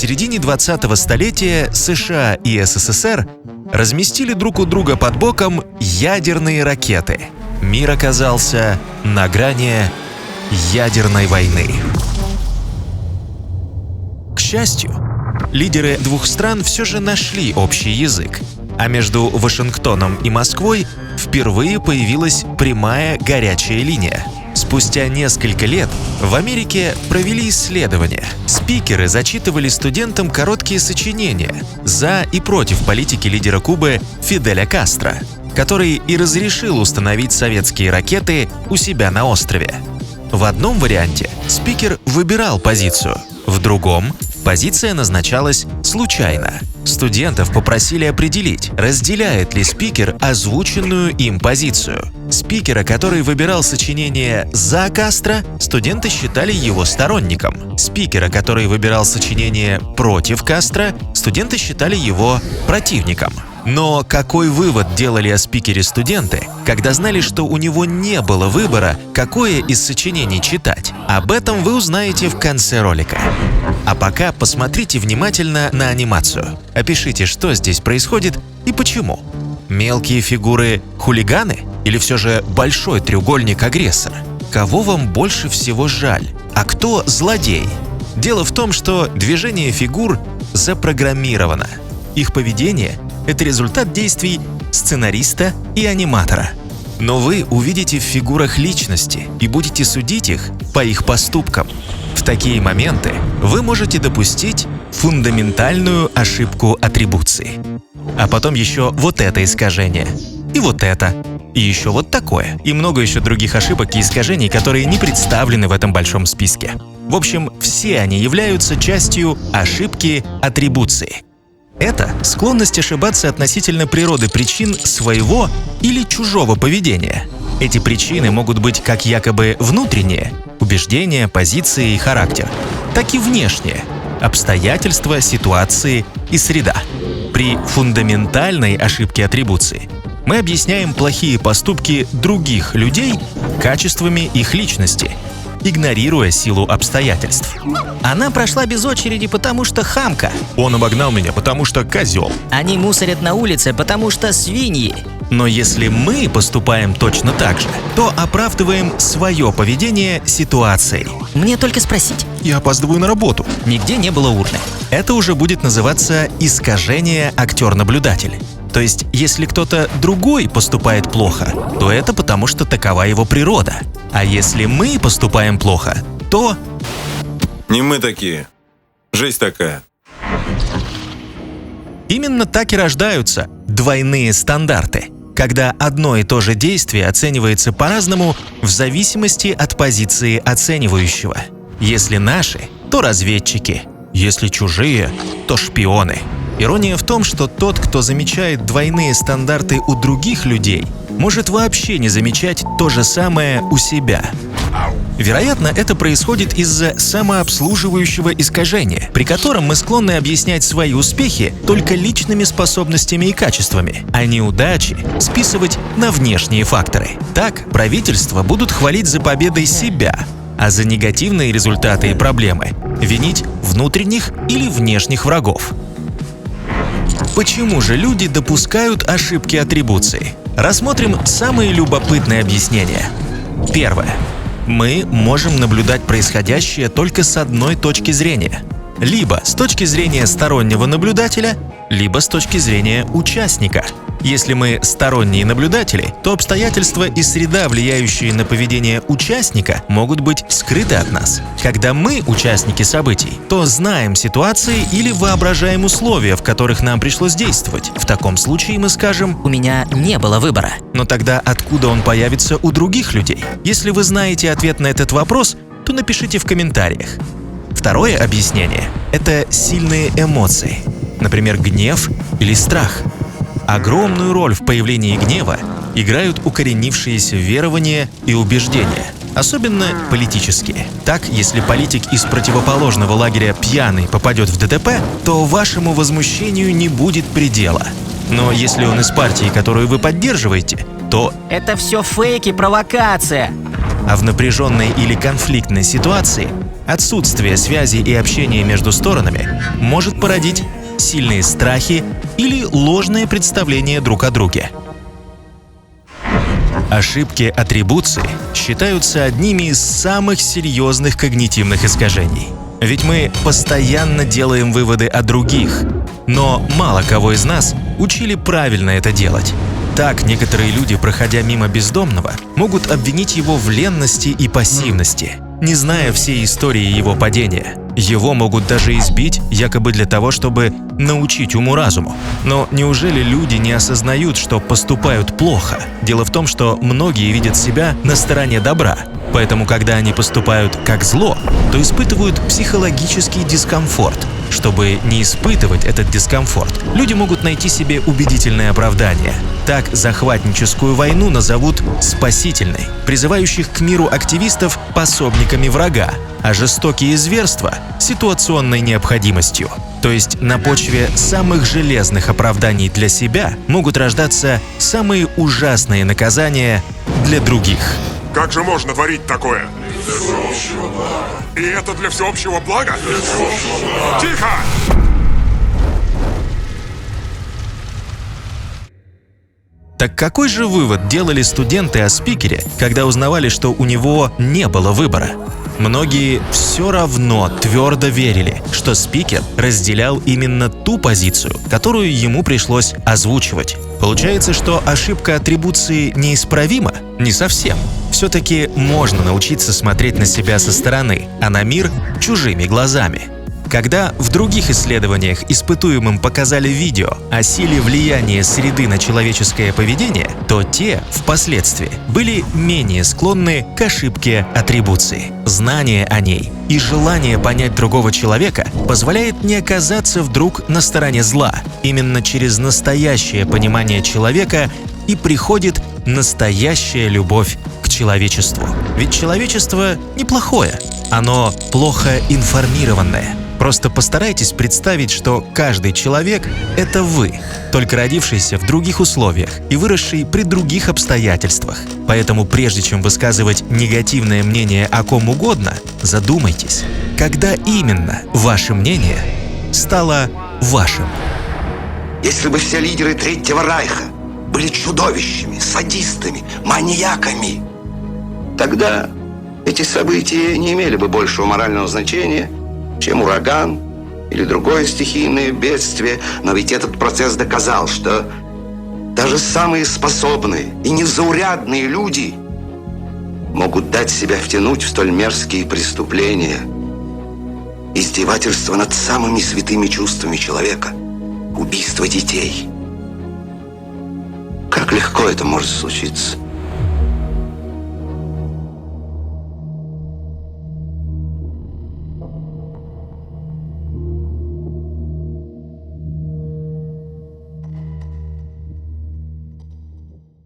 середине 20-го столетия США и СССР разместили друг у друга под боком ядерные ракеты. Мир оказался на грани ядерной войны. К счастью, лидеры двух стран все же нашли общий язык, а между Вашингтоном и Москвой впервые появилась прямая горячая линия. Спустя несколько лет в Америке провели исследования. Спикеры зачитывали студентам короткие сочинения за и против политики лидера Кубы Фиделя Кастро, который и разрешил установить советские ракеты у себя на острове. В одном варианте спикер выбирал позицию, в другом позиция назначалась случайно. Студентов попросили определить, разделяет ли спикер озвученную им позицию. Спикера, который выбирал сочинение за Кастро, студенты считали его сторонником. Спикера, который выбирал сочинение против Кастро, студенты считали его противником. Но какой вывод делали о спикере студенты, когда знали, что у него не было выбора, какое из сочинений читать? Об этом вы узнаете в конце ролика. А пока посмотрите внимательно на анимацию. Опишите, что здесь происходит и почему. Мелкие фигуры – хулиганы? Или все же большой треугольник – агрессор? Кого вам больше всего жаль? А кто злодей? Дело в том, что движение фигур запрограммировано. Их поведение – это результат действий сценариста и аниматора. Но вы увидите в фигурах личности и будете судить их по их поступкам. В такие моменты вы можете допустить фундаментальную ошибку атрибуции. А потом еще вот это искажение, и вот это, и еще вот такое, и много еще других ошибок и искажений, которые не представлены в этом большом списке. В общем, все они являются частью ошибки атрибуции. Это склонность ошибаться относительно природы причин своего или чужого поведения. Эти причины могут быть как якобы внутренние – убеждения, позиции и характер, так и внешние – обстоятельства, ситуации и среда. При фундаментальной ошибке атрибуции мы объясняем плохие поступки других людей качествами их личности, игнорируя силу обстоятельств. Она прошла без очереди, потому что хамка. Он обогнал меня, потому что козел. Они мусорят на улице, потому что свиньи. Но если мы поступаем точно так же, то оправдываем свое поведение ситуацией. Мне только спросить. Я опаздываю на работу. Нигде не было урны. Это уже будет называться искажение актер-наблюдатель. То есть, если кто-то другой поступает плохо, то это потому, что такова его природа. А если мы поступаем плохо, то… Не мы такие. Жизнь такая. Именно так и рождаются двойные стандарты, когда одно и то же действие оценивается по-разному в зависимости от позиции оценивающего. Если наши, то разведчики, если чужие, то шпионы. Ирония в том, что тот, кто замечает двойные стандарты у других людей, может вообще не замечать то же самое у себя. Вероятно, это происходит из-за самообслуживающего искажения, при котором мы склонны объяснять свои успехи только личными способностями и качествами, а неудачи списывать на внешние факторы. Так, правительства будут хвалить за победой себя, а за негативные результаты и проблемы винить внутренних или внешних врагов. Почему же люди допускают ошибки атрибуции? Рассмотрим самые любопытные объяснения. Первое. Мы можем наблюдать происходящее только с одной точки зрения. Либо с точки зрения стороннего наблюдателя, либо с точки зрения участника. Если мы сторонние наблюдатели, то обстоятельства и среда, влияющие на поведение участника, могут быть скрыты от нас. Когда мы участники событий, то знаем ситуации или воображаем условия, в которых нам пришлось действовать. В таком случае мы скажем: У меня не было выбора. но тогда откуда он появится у других людей? Если вы знаете ответ на этот вопрос, то напишите в комментариях. Второе объяснение – это сильные эмоции, например, гнев или страх. Огромную роль в появлении гнева играют укоренившиеся верования и убеждения, особенно политические. Так, если политик из противоположного лагеря пьяный попадет в ДТП, то вашему возмущению не будет предела. Но если он из партии, которую вы поддерживаете, то… Это все фейки, провокация. А в напряженной или конфликтной ситуации Отсутствие связи и общения между сторонами может породить сильные страхи или ложные представления друг о друге. Ошибки атрибуции считаются одними из самых серьезных когнитивных искажений. Ведь мы постоянно делаем выводы о других, но мало кого из нас учили правильно это делать. Так некоторые люди, проходя мимо бездомного, могут обвинить его в ленности и пассивности, не зная всей истории его падения. Его могут даже избить, якобы для того, чтобы научить уму-разуму. Но неужели люди не осознают, что поступают плохо? Дело в том, что многие видят себя на стороне добра. Поэтому, когда они поступают как зло, то испытывают психологический дискомфорт. Чтобы не испытывать этот дискомфорт, люди могут найти себе убедительное оправдание. Так захватническую войну назовут спасительной, призывающих к миру активистов пособниками врага, а жестокие зверства – ситуационной необходимостью. То есть на почве самых железных оправданий для себя могут рождаться самые ужасные наказания для других. Как же можно творить такое? И это для всеобщего блага? Тихо! Так какой же вывод делали студенты о спикере, когда узнавали, что у него не было выбора? Многие все равно твердо верили, что спикер разделял именно ту позицию, которую ему пришлось озвучивать. Получается, что ошибка атрибуции неисправима? Не совсем. Все-таки можно научиться смотреть на себя со стороны, а на мир чужими глазами. Когда в других исследованиях испытуемым показали видео о силе влияния среды на человеческое поведение, то те впоследствии были менее склонны к ошибке атрибуции. Знание о ней и желание понять другого человека позволяет не оказаться вдруг на стороне зла. Именно через настоящее понимание человека и приходит настоящая любовь к человечеству. Ведь человечество неплохое, оно плохо информированное. Просто постарайтесь представить, что каждый человек – это вы, только родившийся в других условиях и выросший при других обстоятельствах. Поэтому прежде чем высказывать негативное мнение о ком угодно, задумайтесь, когда именно ваше мнение стало вашим. Если бы все лидеры Третьего Райха были чудовищами, садистами, маньяками, тогда эти события не имели бы большего морального значения, чем ураган или другое стихийное бедствие. Но ведь этот процесс доказал, что даже самые способные и незаурядные люди могут дать себя втянуть в столь мерзкие преступления. Издевательство над самыми святыми чувствами человека, убийство детей. Как легко это может случиться?